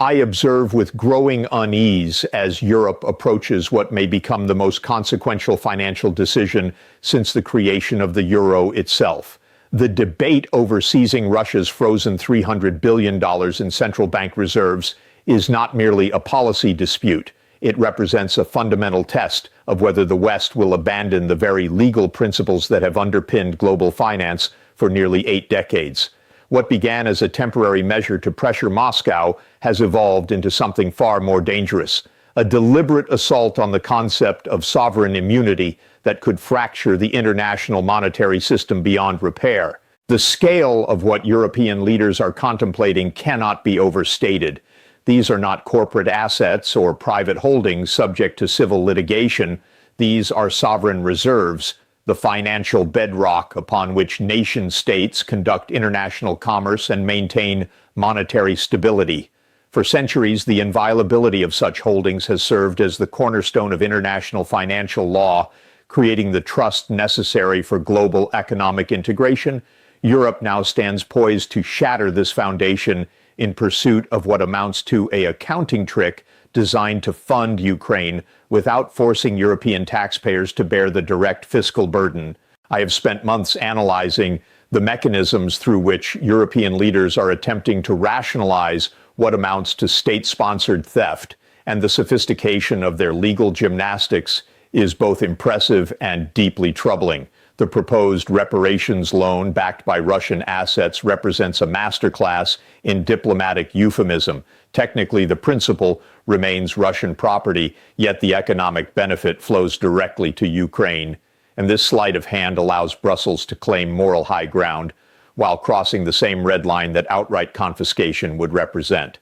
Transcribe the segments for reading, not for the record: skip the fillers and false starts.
I observe with growing unease as Europe approaches what may become the most consequential financial decision since the creation of the euro itself. The debate over seizing Russia's frozen $300 billion in central bank reserves is not merely a policy dispute. It represents a fundamental test of whether the West will abandon the very legal principles that have underpinned global finance for nearly 8 decades. What began as a temporary measure to pressure Moscow has evolved into something far more dangerous, a deliberate assault on the concept of sovereign immunity that could fracture the international monetary system beyond repair. The scale of what European leaders are contemplating cannot be overstated. These are not corporate assets or private holdings subject to civil litigation. These are sovereign reserves, the financial bedrock upon which nation-states conduct international commerce and maintain monetary stability. For centuries, the inviolability of such holdings has served as the cornerstone of international financial law, creating the trust necessary for global economic integration. Europe now stands poised to shatter this foundation in pursuit of what amounts to an accounting trick designed to fund Ukraine without forcing European taxpayers to bear the direct fiscal burden. I have spent months analyzing the mechanisms through which European leaders are attempting to rationalize what amounts to state-sponsored theft, and the sophistication of their legal gymnastics is both impressive and deeply troubling. The proposed reparations loan backed by Russian assets represents a masterclass in diplomatic euphemism. Technically, the principal remains Russian property, yet the economic benefit flows directly to Ukraine. And this sleight of hand allows Brussels to claim moral high ground while crossing the same red line that outright confiscation would represent.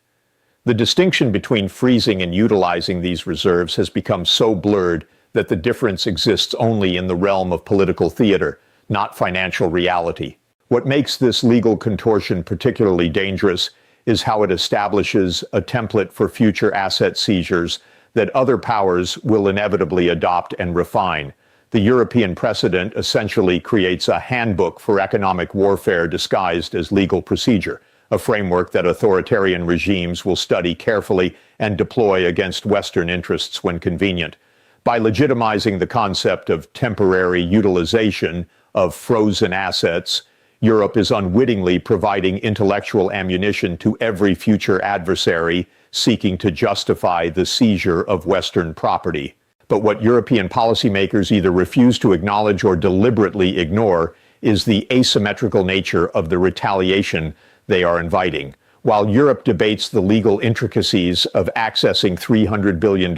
The distinction between freezing and utilizing these reserves has become so blurred that the difference exists only in the realm of political theater, not financial reality. What makes this legal contortion particularly dangerous is how it establishes a template for future asset seizures that other powers will inevitably adopt and refine. The European precedent essentially creates a handbook for economic warfare disguised as legal procedure, a framework that authoritarian regimes will study carefully and deploy against Western interests when convenient. By legitimizing the concept of temporary utilization of frozen assets, Europe is unwittingly providing intellectual ammunition to every future adversary seeking to justify the seizure of Western property. But what European policymakers either refuse to acknowledge or deliberately ignore is the asymmetrical nature of the retaliation they are inviting. While Europe debates the legal intricacies of accessing $300 billion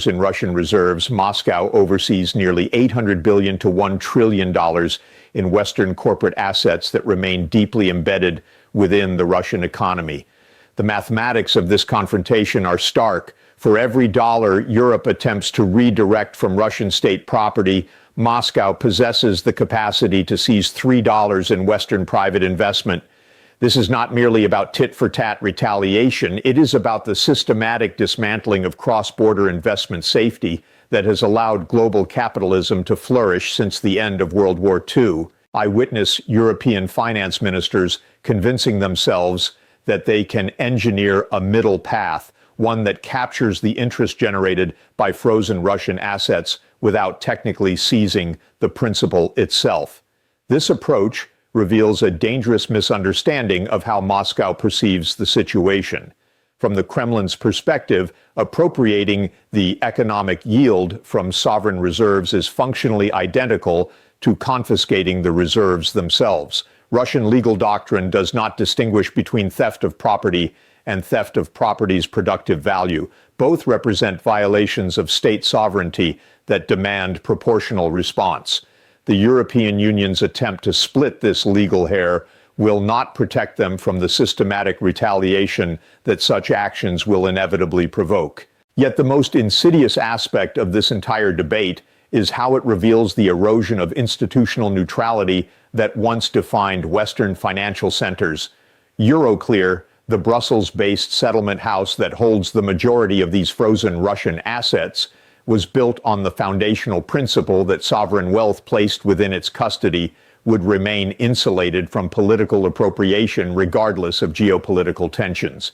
in Russian reserves, Moscow oversees nearly $800 billion to $1 trillion in Western corporate assets that remain deeply embedded within the Russian economy. The mathematics of this confrontation are stark. For every dollar Europe attempts to redirect from Russian state property, Moscow possesses the capacity to seize $3 in Western private investment. This is not merely about tit-for-tat retaliation. It is about the systematic dismantling of cross-border investment safety that has allowed global capitalism to flourish since the end of World War II. I witness European finance ministers convincing themselves that they can engineer a middle path, one that captures the interest generated by frozen Russian assets without technically seizing the principal itself. This approach reveals a dangerous misunderstanding of how Moscow perceives the situation. From the Kremlin's perspective, appropriating the economic yield from sovereign reserves is functionally identical to confiscating the reserves themselves. Russian legal doctrine does not distinguish between theft of property and theft of property's productive value. Both represent violations of state sovereignty that demand proportional response. The European Union's attempt to split this legal hair will not protect them from the systematic retaliation that such actions will inevitably provoke. Yet the most insidious aspect of this entire debate is how it reveals the erosion of institutional neutrality that once defined Western financial centers. Euroclear, the Brussels-based settlement house that holds the majority of these frozen Russian assets, was built on the foundational principle that sovereign wealth placed within its custody would remain insulated from political appropriation regardless of geopolitical tensions.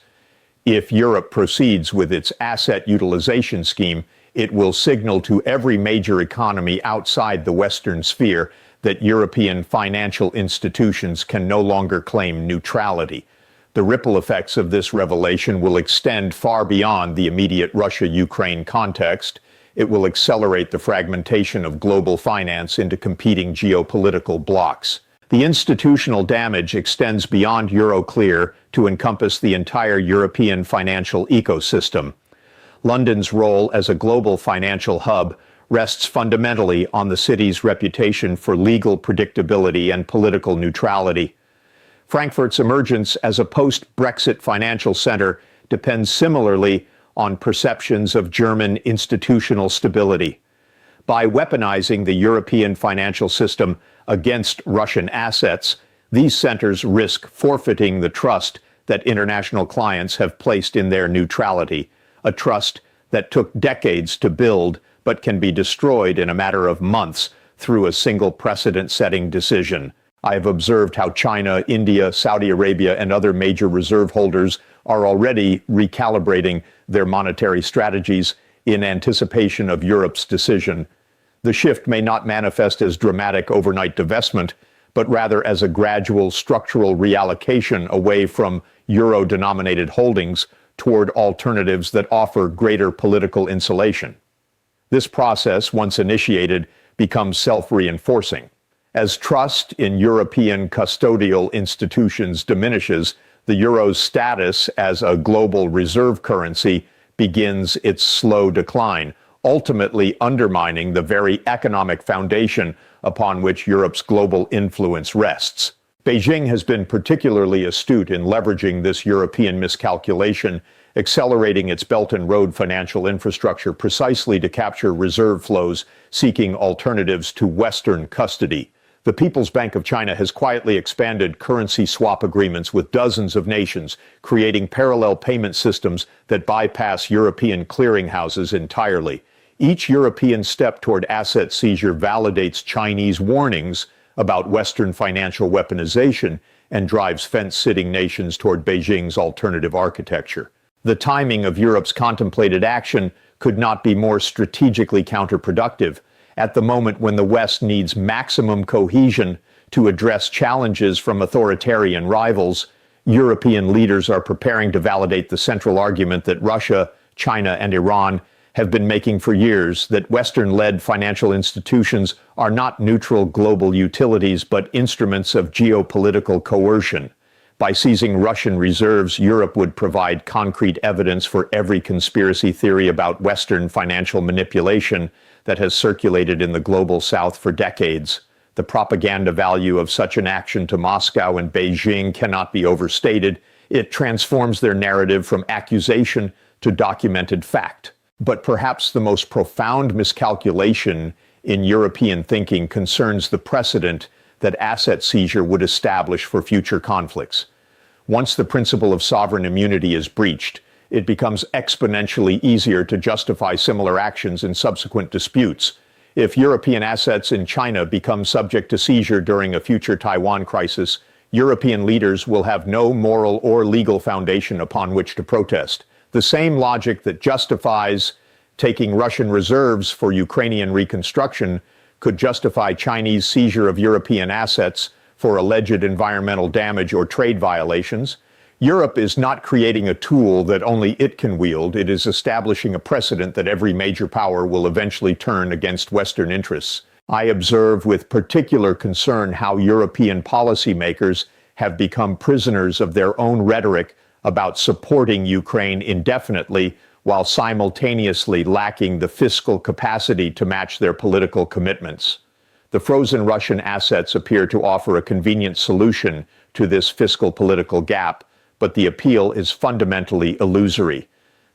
If Europe proceeds with its asset utilization scheme, it will signal to every major economy outside the Western sphere that European financial institutions can no longer claim neutrality. The ripple effects of this revelation will extend far beyond the immediate Russia-Ukraine context. It will accelerate the fragmentation of global finance into competing geopolitical blocs. The institutional damage extends beyond Euroclear to encompass the entire European financial ecosystem. London's role as a global financial hub rests fundamentally on the city's reputation for legal predictability and political neutrality. Frankfurt's emergence as a post-Brexit financial center depends similarly on perceptions of German institutional stability. By weaponizing the European financial system against Russian assets, these centers risk forfeiting the trust that international clients have placed in their neutrality, a trust that took decades to build but can be destroyed in a matter of months through a single precedent-setting decision. I have observed how China, India, Saudi Arabia, and other major reserve holders are already recalibrating their monetary strategies in anticipation of Europe's decision. The shift may not manifest as dramatic overnight divestment, but rather as a gradual structural reallocation away from euro-denominated holdings toward alternatives that offer greater political insulation. This process, once initiated, becomes self-reinforcing. As trust in European custodial institutions diminishes, the euro's status as a global reserve currency begins its slow decline, ultimately undermining the very economic foundation upon which Europe's global influence rests. Beijing has been particularly astute in leveraging this European miscalculation, accelerating its Belt and Road financial infrastructure precisely to capture reserve flows seeking alternatives to Western custody. The People's Bank of China has quietly expanded currency swap agreements with dozens of nations, creating parallel payment systems that bypass European clearinghouses entirely. Each European step toward asset seizure validates Chinese warnings about Western financial weaponization and drives fence-sitting nations toward Beijing's alternative architecture. The timing of Europe's contemplated action could not be more strategically counterproductive. At the moment when the West needs maximum cohesion to address challenges from authoritarian rivals, European leaders are preparing to validate the central argument that Russia, China, and Iran have been making for years, that Western-led financial institutions are not neutral global utilities but instruments of geopolitical coercion. By seizing Russian reserves, Europe would provide concrete evidence for every conspiracy theory about Western financial manipulation that has circulated in the global South for decades. The propaganda value of such an action to Moscow and Beijing cannot be overstated. It transforms their narrative from accusation to documented fact. But perhaps the most profound miscalculation in European thinking concerns the precedent that asset seizure would establish for future conflicts. Once the principle of sovereign immunity is breached, it becomes exponentially easier to justify similar actions in subsequent disputes. If European assets in China become subject to seizure during a future Taiwan crisis, European leaders will have no moral or legal foundation upon which to protest. The same logic that justifies taking Russian reserves for Ukrainian reconstruction could justify Chinese seizure of European assets for alleged environmental damage or trade violations. Europe is not creating a tool that only it can wield. It is establishing a precedent that every major power will eventually turn against Western interests. I observe with particular concern how European policymakers have become prisoners of their own rhetoric about supporting Ukraine indefinitely while simultaneously lacking the fiscal capacity to match their political commitments. The frozen Russian assets appear to offer a convenient solution to this fiscal political gap, but the appeal is fundamentally illusory.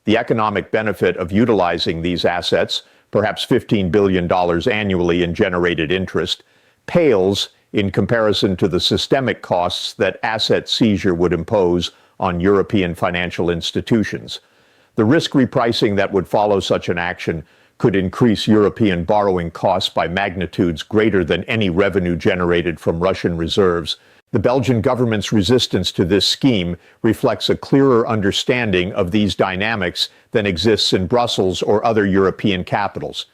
The economic benefit of utilizing these assets, perhaps $15 billion annually in generated interest, pales in comparison to the systemic costs that asset seizure would impose on European financial institutions. The risk repricing that would follow such an action could increase European borrowing costs by magnitudes greater than any revenue generated from Russian reserves, The Belgian government's resistance to this scheme reflects a clearer understanding of these dynamics than exists in Brussels or other European capitals.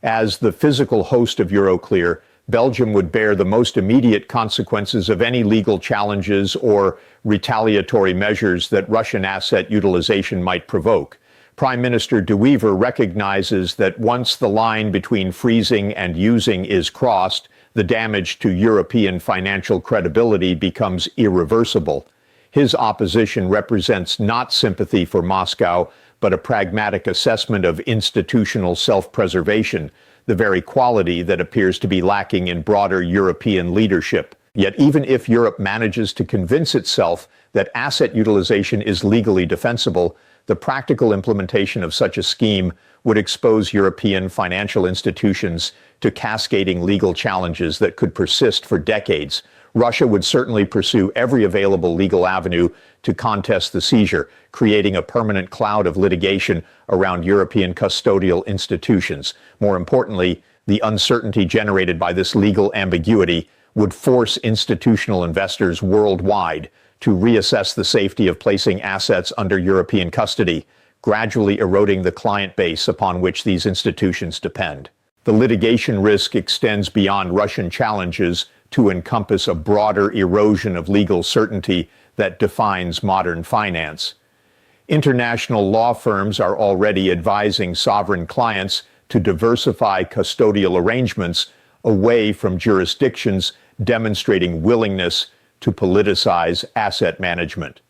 As the physical host of Euroclear, Belgium would bear the most immediate consequences of any legal challenges or retaliatory measures that Russian asset utilization might provoke. Prime Minister De Wever recognizes that once the line between freezing and using is crossed, the damage to European financial credibility becomes irreversible. His opposition represents not sympathy for Moscow, but a pragmatic assessment of institutional self-preservation, the very quality that appears to be lacking in broader European leadership. Yet even if Europe manages to convince itself that asset utilization is legally defensible, the practical implementation of such a scheme would expose European financial institutions to cascading legal challenges that could persist for decades. Russia would certainly pursue every available legal avenue to contest the seizure, creating a permanent cloud of litigation around European custodial institutions. More importantly, the uncertainty generated by this legal ambiguity would force institutional investors worldwide to reassess the safety of placing assets under European custody, gradually eroding the client base upon which these institutions depend. The litigation risk extends beyond Russian challenges to encompass a broader erosion of legal certainty that defines modern finance. International law firms are already advising sovereign clients to diversify custodial arrangements away from jurisdictions demonstrating willingness to politicize asset management.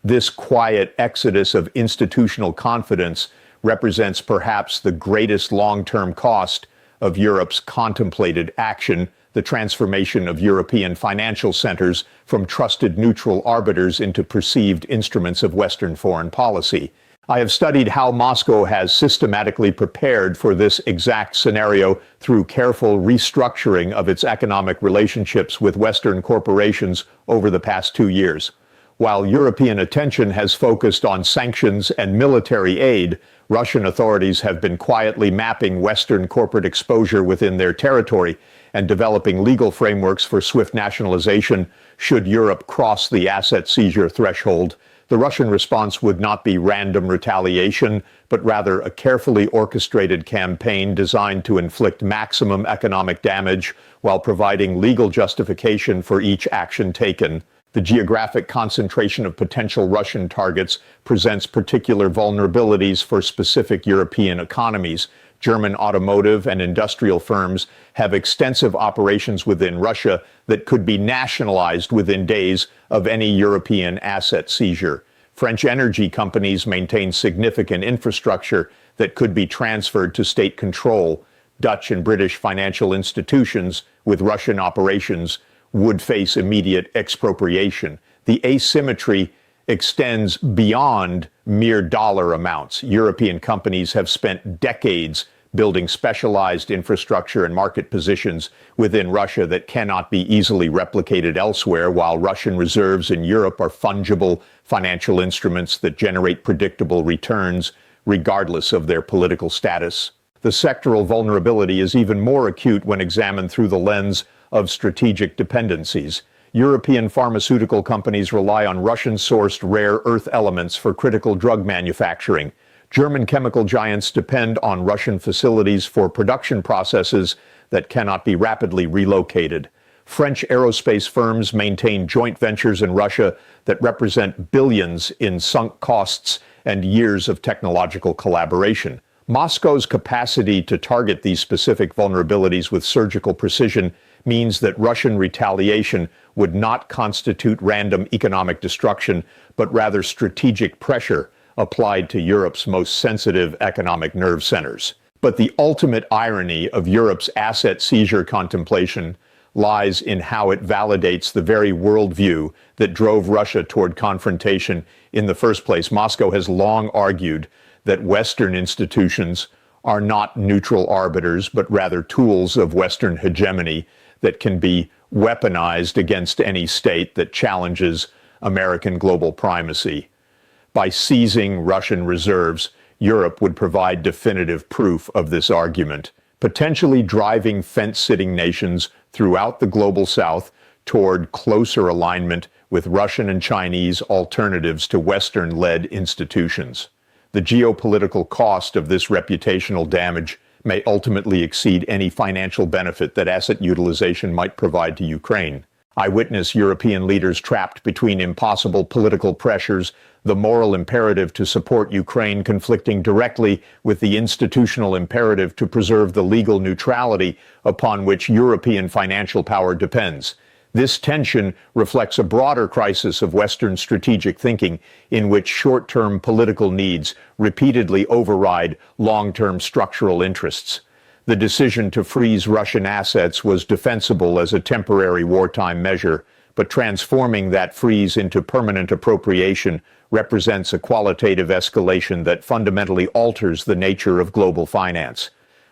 This quiet exodus of institutional confidence represents perhaps the greatest long-term cost of Europe's contemplated action, the transformation of European financial centers from trusted neutral arbiters into perceived instruments of Western foreign policy. I have studied how Moscow has systematically prepared for this exact scenario through careful restructuring of its economic relationships with Western corporations over the past 2 years. While European attention has focused on sanctions and military aid, Russian authorities have been quietly mapping Western corporate exposure within their territory and developing legal frameworks for swift nationalization should Europe cross the asset seizure threshold. The Russian response would not be random retaliation, but rather a carefully orchestrated campaign designed to inflict maximum economic damage while providing legal justification for each action taken. The geographic concentration of potential Russian targets presents particular vulnerabilities for specific European economies. German automotive and industrial firms have extensive operations within Russia that could be nationalized within days of any European asset seizure. French energy companies maintain significant infrastructure that could be transferred to state control. Dutch and British financial institutions with Russian operations would face immediate expropriation. The asymmetry extends beyond mere dollar amounts. European companies have spent decades building specialized infrastructure and market positions within Russia that cannot be easily replicated elsewhere, while Russian reserves in Europe are fungible financial instruments that generate predictable returns regardless of their political status. The sectoral vulnerability is even more acute when examined through the lens of strategic dependencies. European pharmaceutical companies rely on Russian-sourced rare earth elements for critical drug manufacturing. German chemical giants depend on Russian facilities for production processes that cannot be rapidly relocated. French aerospace firms maintain joint ventures in Russia that represent billions in sunk costs and years of technological collaboration. Moscow's capacity to target these specific vulnerabilities with surgical precision means that Russian retaliation would not constitute random economic destruction, but rather strategic pressure applied to Europe's most sensitive economic nerve centers. But the ultimate irony of Europe's asset seizure contemplation lies in how it validates the very worldview that drove Russia toward confrontation in the first place. Moscow has long argued that Western institutions are not neutral arbiters, but rather tools of Western hegemony that can be weaponized against any state that challenges American global primacy. By seizing Russian reserves, Europe would provide definitive proof of this argument, potentially driving fence-sitting nations throughout the global South toward closer alignment with Russian and Chinese alternatives to Western-led institutions. The geopolitical cost of this reputational damage may ultimately exceed any financial benefit that asset utilization might provide to Ukraine. I witness European leaders trapped between impossible political pressures, the moral imperative to support Ukraine conflicting directly with the institutional imperative to preserve the legal neutrality upon which European financial power depends. This tension reflects a broader crisis of Western strategic thinking in which short-term political needs repeatedly override long-term structural interests. The decision to freeze Russian assets was defensible as a temporary wartime measure, but transforming that freeze into permanent appropriation represents a qualitative escalation that fundamentally alters the nature of global finance.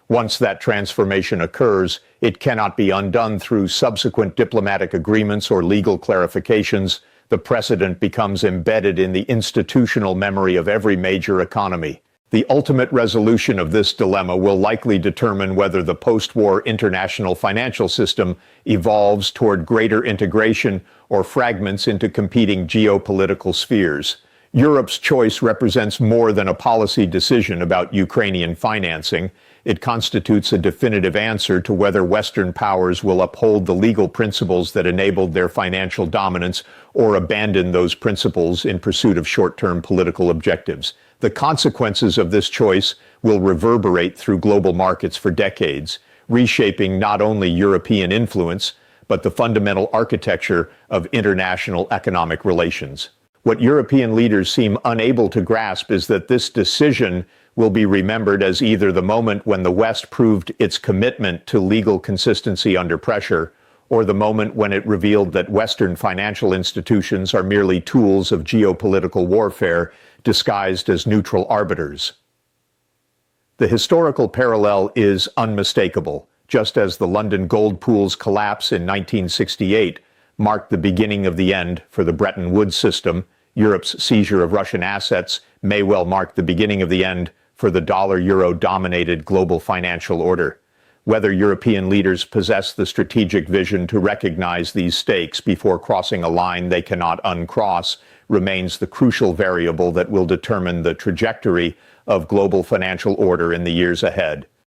Once that transformation occurs, it cannot be undone through subsequent diplomatic agreements or legal clarifications. The precedent becomes embedded in the institutional memory of every major economy. The ultimate resolution of this dilemma will likely determine whether the post-war international financial system evolves toward greater integration or fragments into competing geopolitical spheres. Europe's choice represents more than a policy decision about Ukrainian financing. It constitutes a definitive answer to whether Western powers will uphold the legal principles that enabled their financial dominance or abandon those principles in pursuit of short-term political objectives. The consequences of this choice will reverberate through global markets for decades, reshaping not only European influence, but the fundamental architecture of international economic relations. What European leaders seem unable to grasp is that this decision will be remembered as either the moment when the West proved its commitment to legal consistency under pressure, or the moment when it revealed that Western financial institutions are merely tools of geopolitical warfare disguised as neutral arbiters. The historical parallel is unmistakable. Just as the London gold pool's collapse in 1968 marked the beginning of the end for the Bretton Woods system, Europe's seizure of Russian assets may well mark the beginning of the end for the dollar-euro-dominated global financial order. Whether European leaders possess the strategic vision to recognize these stakes before crossing a line they cannot uncross remains the crucial variable that will determine the trajectory of global financial order in the years ahead.